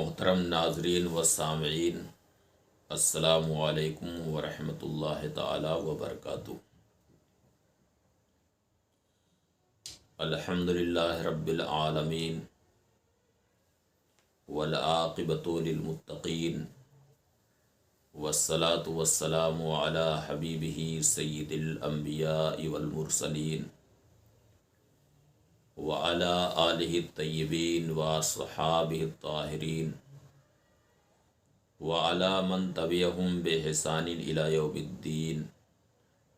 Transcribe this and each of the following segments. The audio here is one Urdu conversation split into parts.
محترم ناظرین و سامعین، السلام علیکم ورحمۃ اللہ تعالی وبرکاتہ۔ الحمد للہ رب العالمین والعاقبۃ للمتقین والصلاة والسلام علی حبیبہ سید الانبیاء والمرسلین وعلی آلہ الطیبین واصحابہ الطاہرین وعلی من تبعہم بإحسان الی یوم الدین،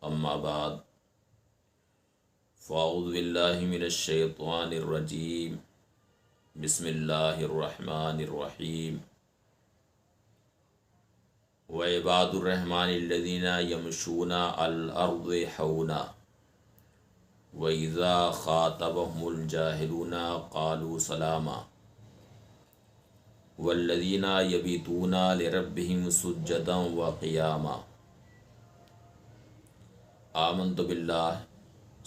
اما بعد، فاعوذ باللہ من الشیطان الرجیم، بسم اللہ الرحمن الرحیم۔ وعباد الرحمن الذین یمشون علی الارض حونا وَإِذَا خَاطَبَهُمُ الْجَاهِلُونَ قَالُوا سَلَامًا وَالَّذِينَ يَبِيتُونَ لِرَبِّهِمْ سُجَّدًا وَقِيَامًا۔ آمنت باللہ،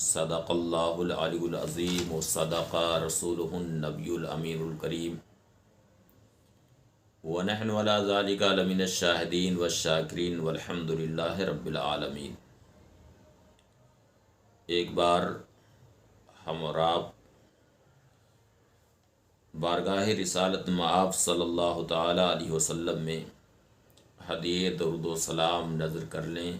صدق اللہ العلی العظیم وصدق رسولہ النبی الامین الکریم، ونحن علی ذلک لمن الشاہدین والشاکرین والحمد للہ رب العالمین۔ ایک بار ہم اور آپ بارگاہ رسالت مآب صلی اللہ تعالی علیہ وسلم میں ہدیہ درود و سلام نظر کر لیں۔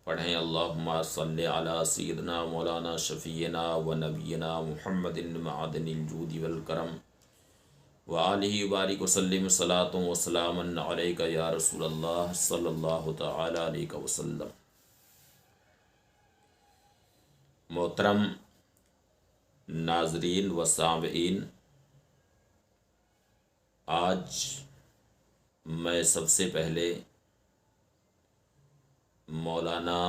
پڑھیں اللہم صلی علی سیدنا مولانا شفیعنا و نبینا محمد معدن الجود والکرم وآلہ بارک وسلم صلاۃ و سلاما علیک یا رسول اللہ صلی اللہ تعالی علیہ وسلم۔ محترم ناظرین و سامعین، آج میں سب سے پہلے مولانا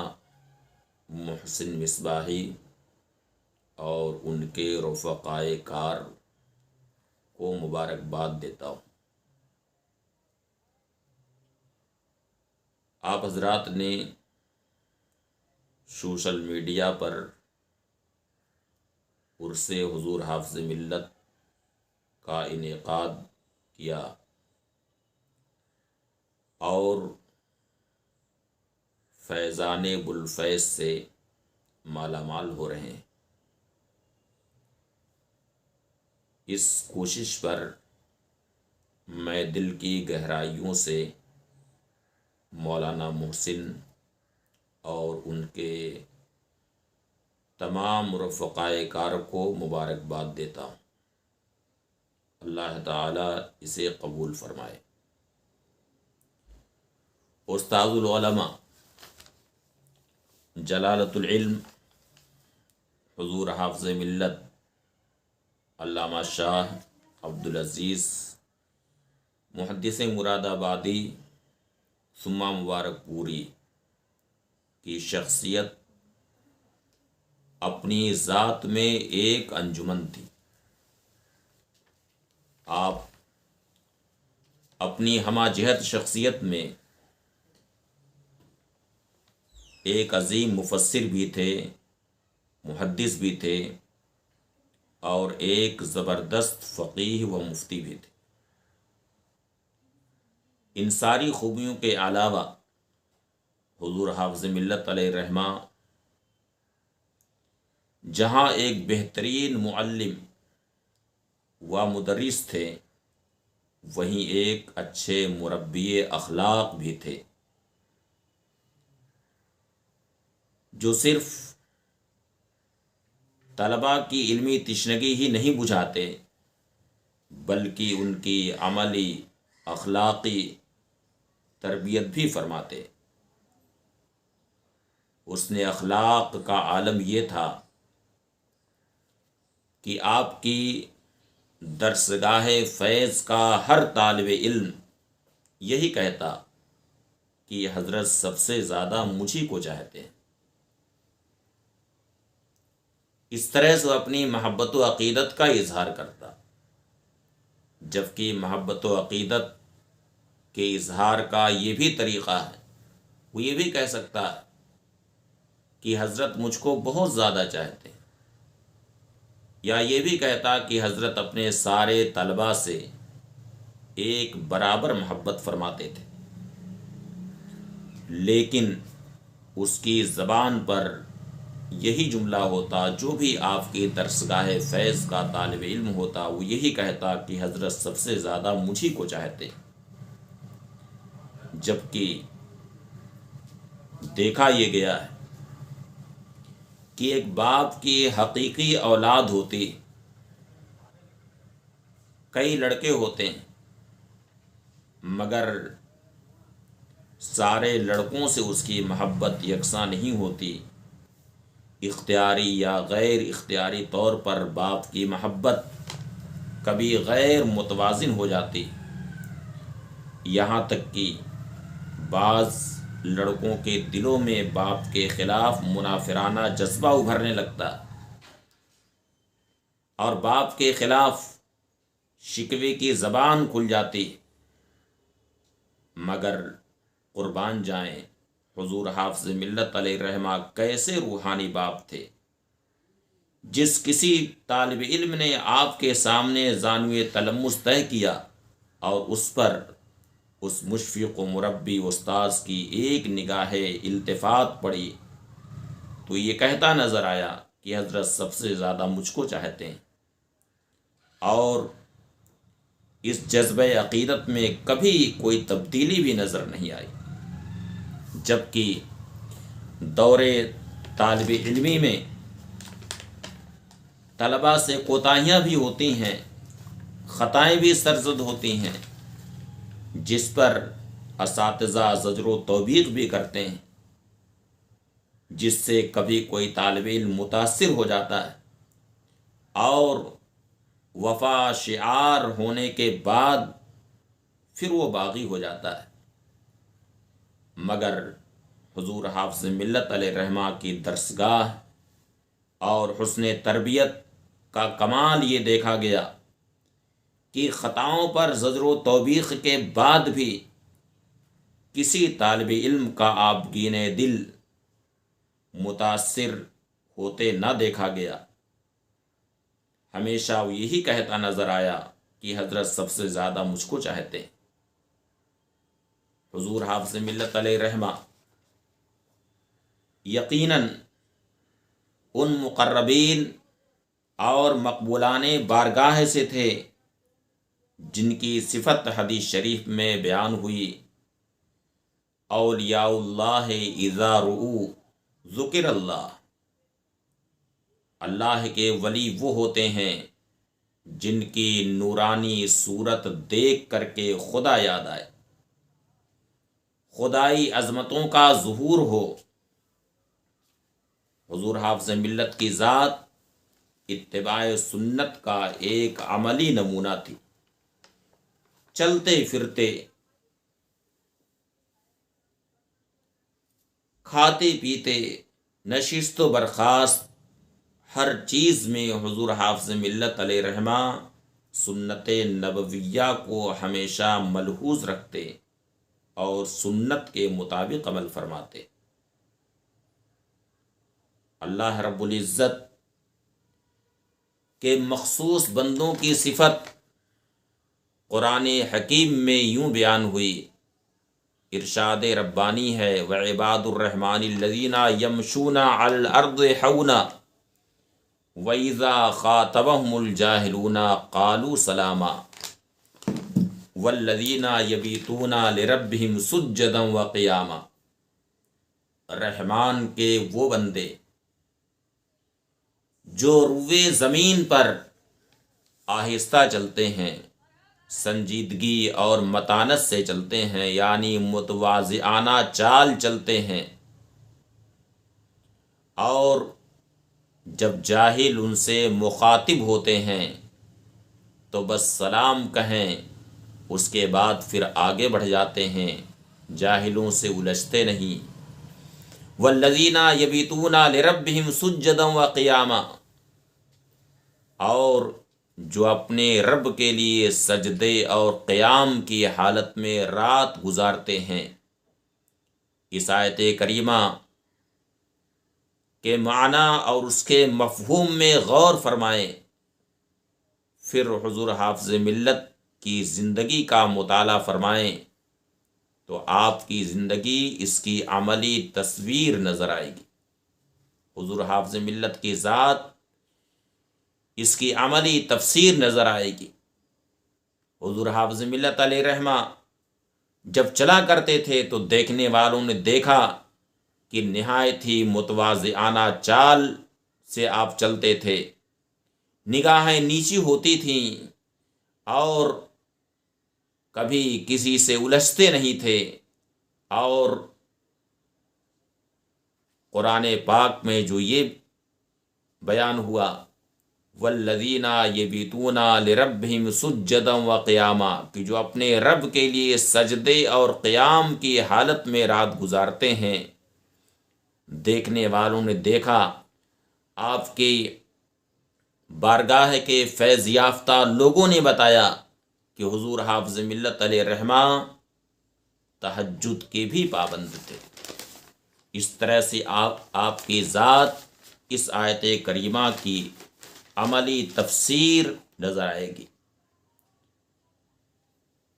محسن مصباحی اور ان کے رفقائے کار کو مبارکباد دیتا ہوں۔ آپ حضرات نے سوشل میڈیا پر عرس حضور حافظ ملت کا انعقاد کیا اور فیضان بوالفیض سے مالا مال ہو رہے ہیں۔ اس کوشش پر میں دل کی گہرائیوں سے مولانا محسن اور ان کے تمام رفقائے کار کو مبارکباد دیتا ہوں۔ اللہ تعالیٰ اسے قبول فرمائے۔ استاذ العلماء جلالۃ العلم حضور حافظ ملت علامہ شاہ عبدالعزیز محدث مراد آبادی ثم مبارک پوری کی شخصیت اپنی ذات میں ایک انجمن تھی۔ آپ اپنی ہمہ جہت شخصیت میں ایک عظیم مفسر بھی تھے، محدث بھی تھے، اور ایک زبردست فقیہ و مفتی بھی تھے۔ ان ساری خوبیوں کے علاوہ حضور حافظ ملت علیہ الرحمہ جہاں ایک بہترین معلم و مدرس تھے، وہیں ایک اچھے مربی اخلاق بھی تھے، جو صرف طلباء کی علمی تشنگی ہی نہیں بجھاتے، بلکہ ان کی عملی اخلاقی تربیت بھی فرماتے۔ حسن اخلاق کا عالم یہ تھا کہ آپ کی درسگاہ فیض کا ہر طالب علم یہی کہتا کہ حضرت سب سے زیادہ مجھی کو چاہتے ہیں۔ اس طرح سے اپنی محبت و عقیدت کا اظہار کرتا، جبکہ محبت و عقیدت کے اظہار کا یہ بھی طریقہ ہے، وہ یہ بھی کہہ سکتا ہے کہ حضرت مجھ کو بہت زیادہ چاہتے ہیں، یا یہ بھی کہتا کہ حضرت اپنے سارے طلباء سے ایک برابر محبت فرماتے تھے، لیکن اس کی زبان پر یہی جملہ ہوتا، جو بھی آپ کی درسگاہ فیض کا طالب علم ہوتا وہ یہی کہتا کہ حضرت سب سے زیادہ مجھی کو چاہتے، جبکہ دیکھا یہ گیا ہے کہ ایک باپ کی حقیقی اولاد ہوتی، کئی لڑکے ہوتے ہیں مگر سارے لڑکوں سے اس کی محبت یکساں نہیں ہوتی، اختیاری یا غیر اختیاری طور پر باپ کی محبت کبھی غیر متوازن ہو جاتی، یہاں تک کہ بعض لڑکوں کے دلوں میں باپ کے خلاف منافرانہ جذبہ ابھرنے لگتا اور باپ کے خلاف شکوے کی زبان کھل جاتی، مگر قربان جائیں حضور حافظ ملت علیہ الرحمہ کیسے روحانی باپ تھے، جس کسی طالب علم نے آپ کے سامنے زانوِ تلمس طے کیا اور اس پر اس مشفق و مربی استاذ کی ایک نگاہ التفات پڑی تو یہ کہتا نظر آیا کہ حضرت سب سے زیادہ مجھ کو چاہتے ہیں، اور اس جذبہ عقیدت میں کبھی کوئی تبدیلی بھی نظر نہیں آئی، جبکہ دور طالب علمی میں طلباء سے کوتاہیاں بھی ہوتی ہیں، خطائیں بھی سرزد ہوتی ہیں، جس پر اساتذہ زجر و توبیخ بھی کرتے ہیں، جس سے کبھی کوئی طالب علم متاثر ہو جاتا ہے اور وفا شعار ہونے کے بعد پھر وہ باغی ہو جاتا ہے، مگر حضور حافظ ملت علیہ الرحمہ کی درسگاہ اور حسن تربیت کا کمال یہ دیکھا گیا کہ خطاؤں پر زجر و توبیخ کے بعد بھی کسی طالب علم کا آبگین دل متاثر ہوتے نہ دیکھا گیا، ہمیشہ وہ یہی کہتا نظر آیا کہ حضرت سب سے زیادہ مجھ کو چاہتے ہیں۔ حضور حافظ ملت علیہ الرحمہ یقیناً ان مقربین اور مقبولان بارگاہ سے تھے جن کی صفت حدیث شریف میں بیان ہوئی، اولیاء اللہ اذا رؤوا ذکر اللہ، اللہ کے ولی وہ ہوتے ہیں جن کی نورانی صورت دیکھ کر کے خدا یاد آئے، خدائی عظمتوں کا ظہور ہو۔ حضور حافظ ملت کی ذات اتباع سنت کا ایک عملی نمونہ تھی، چلتے پھرتے، کھاتے پیتے، نشست و برخاست، ہر چیز میں حضور حافظ ملت علیہ الرحمہ سنت نبویہ کو ہمیشہ ملحوظ رکھتے اور سنت کے مطابق عمل فرماتے۔ اللہ رب العزت کے مخصوص بندوں کی صفت قرآن حکیم میں یوں بیان ہوئی، ارشاد ربانی ہے، وعباد الرحمن الذین یمشون علی الارض حونا وَإِذَا خَاطَبَهُمُ الْجَاهِلُونَ قَالُوا سَلَامًا وَالَّذِينَ يَبِيتُونَ لِرَبِّهِمْ سُجَّدًا وَقِيَامًا، رحمان کے وہ بندے جو روئے زمین پر آہستہ چلتے ہیں، سنجیدگی اور متانت سے چلتے ہیں، یعنی متواضعانہ چال چلتے ہیں، اور جب جاہل ان سے مخاطب ہوتے ہیں تو بس سلام کہیں، اس کے بعد پھر آگے بڑھ جاتے ہیں، جاہلوں سے الجھتے نہیں۔ والذین یبیتون لربہم سجدا وقیاما، اور جو اپنے رب کے لیے سجدے اور قیام کی حالت میں رات گزارتے ہیں۔ اس آیت کریمہ کے معنی اور اس کے مفہوم میں غور فرمائیں، پھر حضور حافظ ملت کی زندگی کا مطالعہ فرمائیں تو آپ کی زندگی اس کی عملی تصویر نظر آئے گی۔ حضور حافظ ملت کی ذات اس کی عملی تفسیر نظر آئے گی۔ حضور حافظ ملت علیہ رحمہ جب چلا کرتے تھے تو دیکھنے والوں نے دیکھا کہ نہایت ہی متواضعانہ چال سے آپ چلتے تھے، نگاہیں نیچی ہوتی تھیں اور کبھی کسی سے الجھتے نہیں تھے، اور قرآن پاک میں جو یہ بیان ہوا والذین یبیتون لربہم سجدا وقیاما، کہ جو اپنے رب کے لیے سجدے اور قیام کی حالت میں رات گزارتے ہیں، دیکھنے والوں نے دیکھا آپ کی بارگاہ کے فیض یافتہ لوگوں نے بتایا کہ حضور حافظ ملت علیہ رحمہ تہجد کے بھی پابند تھے۔ اس طرح سے آپ کی ذات اس آیت کریمہ کی عملی تفسیر نظر آئے گی۔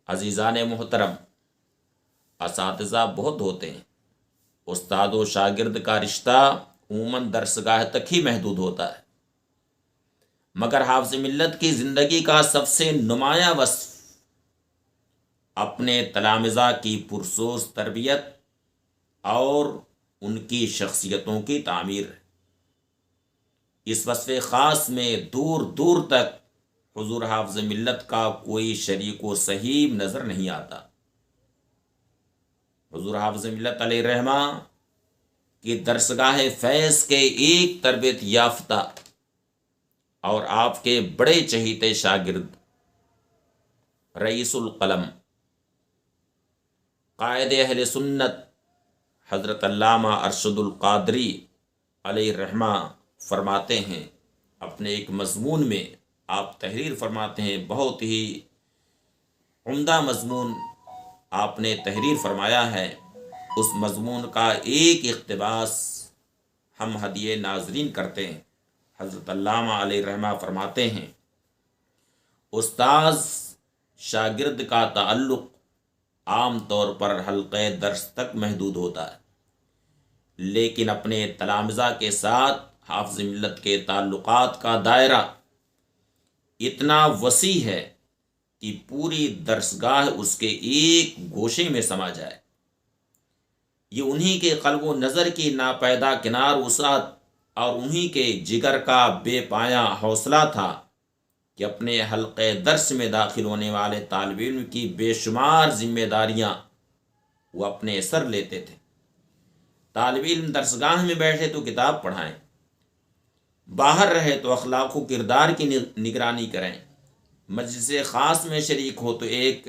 عزیزان محترم، اساتذہ بہت ہوتے ہیں، استاد و شاگرد کا رشتہ عموماً درسگاہ تک ہی محدود ہوتا ہے، مگر حافظ ملت کی زندگی کا سب سے نمایاں وصف اپنے تلامذہ کی پرسوز تربیت اور ان کی شخصیتوں کی تعمیر ہے۔ اس وصف خاص میں دور دور تک حضور حافظ ملت کا کوئی شریک و صحیح نظر نہیں آتا۔ حضور حافظ ملت علیہ رحمہ کی درسگاہ فیض کے ایک تربیت یافتہ اور آپ کے بڑے چہیتے شاگرد رئیس القلم قائد اہل سنت حضرت علامہ ارشد القادری علیہ رحمہ فرماتے ہیں، اپنے ایک مضمون میں آپ تحریر فرماتے ہیں، بہت ہی عمدہ مضمون آپ نے تحریر فرمایا ہے۔ اس مضمون کا ایک اقتباس ہم ہدیہ ناظرین کرتے ہیں۔ حضرت علامہ علیہ رحمہ فرماتے ہیں، استاذ شاگرد کا تعلق عام طور پر حلقہ درس تک محدود ہوتا ہے، لیکن اپنے تلامذہ کے ساتھ حافظ ملت کے تعلقات کا دائرہ اتنا وسیع ہے کہ پوری درسگاہ اس کے ایک گوشے میں سما جائے۔ یہ انہی کے قلب و نظر کی ناپیدا کنار وسعت اور انہی کے جگر کا بے پایاں حوصلہ تھا کہ اپنے حلقے درس میں داخل ہونے والے طالب علم کی بے شمار ذمہ داریاں وہ اپنے سر لیتے تھے۔ طالب علم درسگاہ میں بیٹھے تو کتاب پڑھائیں، باہر رہے تو اخلاق و کردار کی نگرانی کریں، مجلس خاص میں شریک ہو تو ایک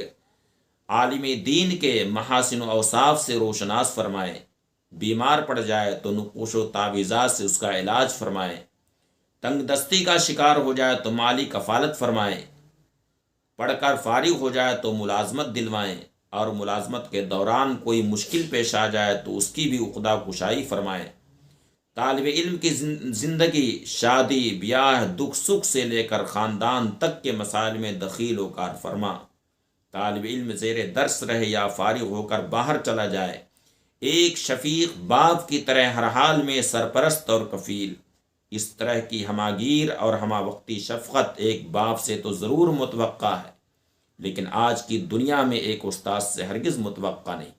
عالم دین کے محاسن و اوصاف سے روشناس فرمائیں، بیمار پڑ جائے تو نقوش و تعویذات سے اس کا علاج فرمائیں، تنگ دستی کا شکار ہو جائے تو مالی کفالت فرمائیں، پڑھ کر فارغ ہو جائے تو ملازمت دلوائیں، اور ملازمت کے دوران کوئی مشکل پیش آ جائے تو اس کی بھی عقدہ کشائی فرمائیں۔ طالب علم کی زندگی شادی بیاہ دکھ سکھ سے لے کر خاندان تک کے مسائل میں دخیل و کار فرما۔ طالب علم زیر درس رہے یا فارغ ہو کر باہر چلا جائے، ایک شفیق باپ کی طرح ہر حال میں سرپرست اور کفیل۔ اس طرح کی ہماگیر اور ہمہ وقتی شفقت ایک باپ سے تو ضرور متوقع ہے، لیکن آج کی دنیا میں ایک استاد سے ہرگز متوقع نہیں۔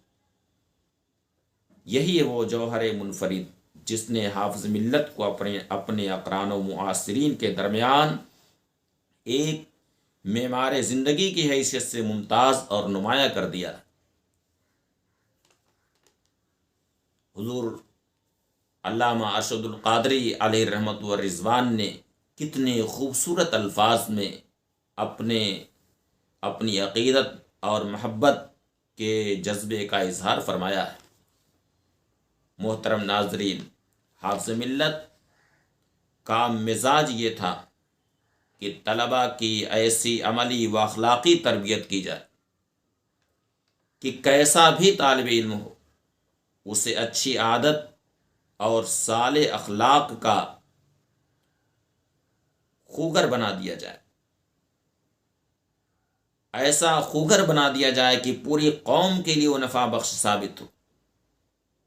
یہی ہے وہ جوہر منفرد جس نے حافظ ملت کو اپنے اقران و معاصرین کے درمیان ایک معمار زندگی کی حیثیت سے ممتاز اور نمایاں کر دیا۔ حضور علامہ ارشد القادری علیہ رحمت و رضوان نے کتنے خوبصورت الفاظ میں اپنی عقیدت اور محبت کے جذبے کا اظہار فرمایا ہے۔ محترم ناظرین، حافظ ملت کا مزاج یہ تھا کہ طلباء کی ایسی عملی و اخلاقی تربیت کی جائے کہ کیسا بھی طالب علم ہو اسے اچھی عادت اور صالح اخلاق کا خوگر بنا دیا جائے۔ ایسا خوگر بنا دیا جائے کہ پوری قوم کے لیے وہ نفع بخش ثابت ہو۔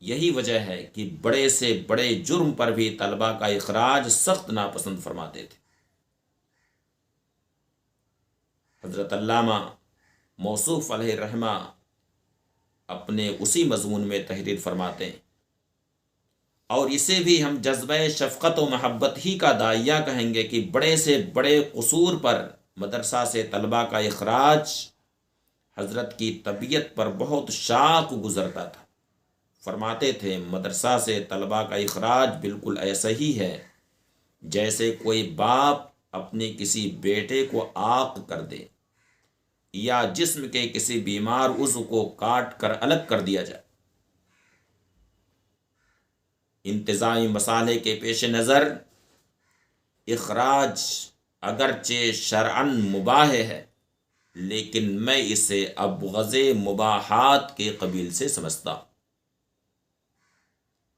یہی وجہ ہے کہ بڑے سے بڑے جرم پر بھی طلباء کا اخراج سخت ناپسند فرماتے تھے۔ حضرت علامہ موصوف علیہ الرحمہ اپنے اسی مضمون میں تحریر فرماتے ہیں، اور اسے بھی ہم جذبہ شفقت و محبت ہی کا داعیہ کہیں گے کہ بڑے سے بڑے قصور پر مدرسہ سے طلباء کا اخراج حضرت کی طبیعت پر بہت شاق گزرتا تھا۔ فرماتے تھے مدرسہ سے طلباء کا اخراج بالکل ایسا ہی ہے جیسے کوئی باپ اپنے کسی بیٹے کو عاق کر دے یا جسم کے کسی بیمار عضو کو کاٹ کر الگ کر دیا جائے۔ انتظامی مسئلے کے پیش نظر اخراج اگرچہ شرعاً مباح ہے، لیکن میں اسے ابغض مباحات کے قبیل سے سمجھتا ہوں۔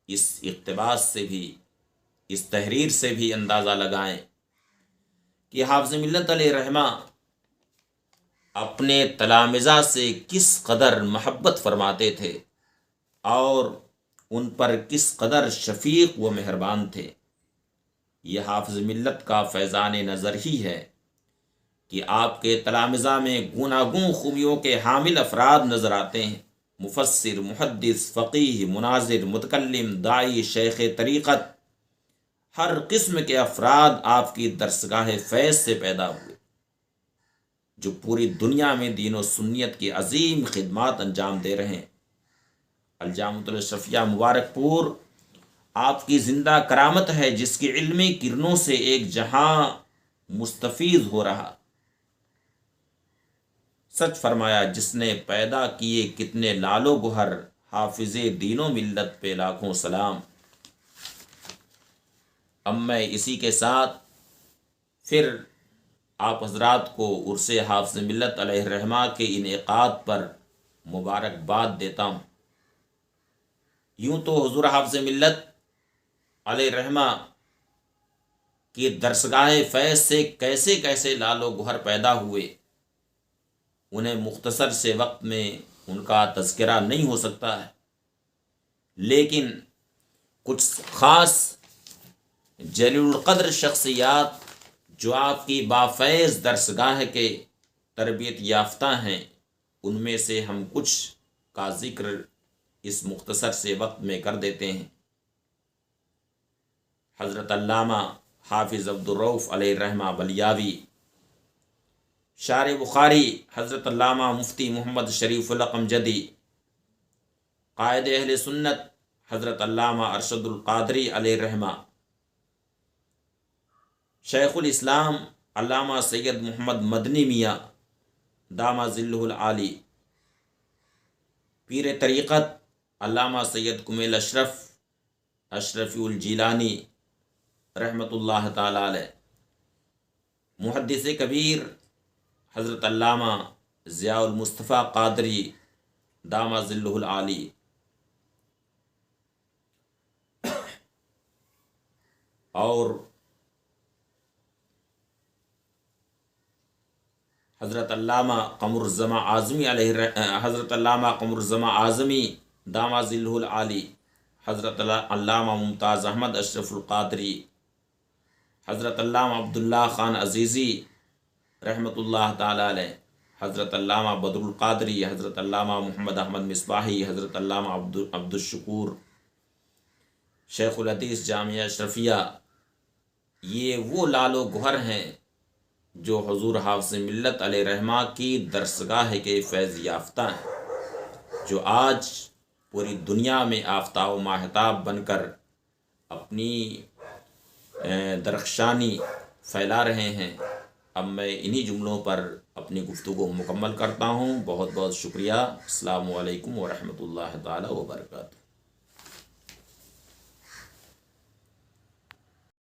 اس اقتباس سے بھی، اس تحریر سے بھی اندازہ لگائیں کہ حافظ ملت علیہ رحمہ اپنے تلامذہ سے کس قدر محبت فرماتے تھے اور ان پر کس قدر شفیق و مہربان تھے۔ یہ حافظ ملت کا فیضان نظر ہی ہے کہ آپ کے تلامذہ میں گوناگون خوبیوں کے حامل افراد نظر آتے ہیں۔ مفسر، محدث، فقیہ، مناظر، متکلم، داعی، شیخ طریقت، ہر قسم کے افراد آپ کی درسگاہ فیض سے پیدا ہوئے، جو پوری دنیا میں دین و سنیت کی عظیم خدمات انجام دے رہے ہیں۔ الجامعۃ الاشرفیہ مبارک پور آپ کی زندہ کرامت ہے، جس کی علمی کرنوں سے ایک جہاں مستفیض ہو رہا۔ سچ فرمایا، جس نے پیدا کیے کتنے لال و گہر، حافظ دین و ملت پہ لاکھوں سلام۔ اب میں اسی کے ساتھ پھر آپ حضرات کو عرس حافظ ملت علیہ الرحمہ کے انعقاد پر مبارکباد دیتا ہوں۔ یوں تو حضور حافظ ملت علیہ الرحمہ کی درسگاہ فیض سے کیسے کیسے لال و گہر پیدا ہوئے، انہیں مختصر سے وقت میں ان کا تذکرہ نہیں ہو سکتا ہے، لیکن کچھ خاص جلیل القدر شخصیات جو آپ کی بافیض درسگاہ کے تربیت یافتہ ہیں، ان میں سے ہم کچھ کا ذکر اس مختصر سے وقت میں کر دیتے ہیں۔ حضرت علامہ حافظ عبدالرؤف علیہ الرحمہ بلیاوی، شارح بخاری حضرت علامہ مفتی محمد شریف القمجدی، قائد اہل سنت حضرت علامہ ارشد القادری علیہ الرحمہ، شیخ الاسلام علامہ سید محمد مدنی میاں دامہ ظلہ العالی، پیر طریقت علامہ سید کمیل اشرفی الجیلانی رحمۃ اللہ تعالی علیہ، محدث کبیر حضرت علامہ ضیاء المصطفیٰ قادری دامہ ظلہ العالی، اور حضرت علامہ قمر الزماں اعظمی حضرت علامہ قمر الزماں اعظمی دامہ ظلہ العالی، حضرت علامہ ممتاز احمد اشرف القادری، حضرت علامہ عبداللہ خان عزیزی رحمۃ اللہ تعالی علیہ، حضرت علامہ بدر القادری، حضرت علامہ محمد احمد مصباحی، حضرت علامہ عبد الشکور، شیخ الحدیث جامعہ اشرفیہ، یہ وہ لال و گہر ہیں جو حضور حافظ ملت علیہ رحمہ کی درسگاہ کے فیض یافتہ ہیں، جو آج پوری دنیا میں آفتاب و ماہتاب بن کر اپنی درخشانی پھیلا رہے ہیں۔ اب میں انہی جملوں پر اپنی گفتگو مکمل کرتا ہوں۔ بہت بہت شکریہ۔ السلام علیکم ورحمۃ اللہ تعالی وبرکاتہ۔